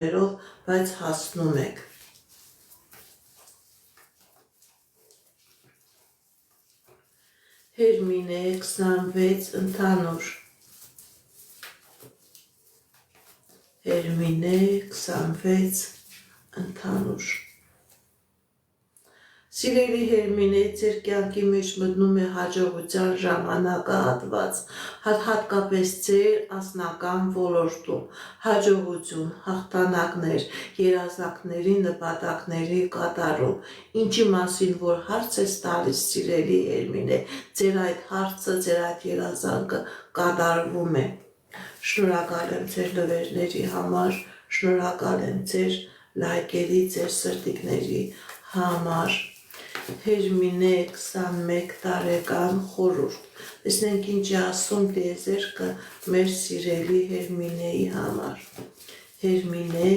ներով, բայց հասնում եք։ Հերմինե 26 ընդհանուր։ Հերմինե 26 ընդհանուր։ Սիրելի Հերմինե, ձեր կյանքի մեջ մտնում է հաջողության ժամանակահատված, հատկապես ձեր անձնական ոլորտում, հաջողություն, հաղթանակներ, երազանքների նպատակների կատարում, ինչի մասին որ հարց ես տալիս, սիրելի Հերմինե, ձեր այդ հարցը, ձեր այդ երազանքը կատարվում է։ Շնորհակալ եմ ձեր նվերների համար, շնորհակալ եմ ձեր լայքերի, ձեր սրտիկների համար։ Հերմինե 21 տարեկան խորհուրդ։ Տեսնենք ինչ է ասում տիեզերքը մեր սիրելի Հերմինեի համար։ Հերմինե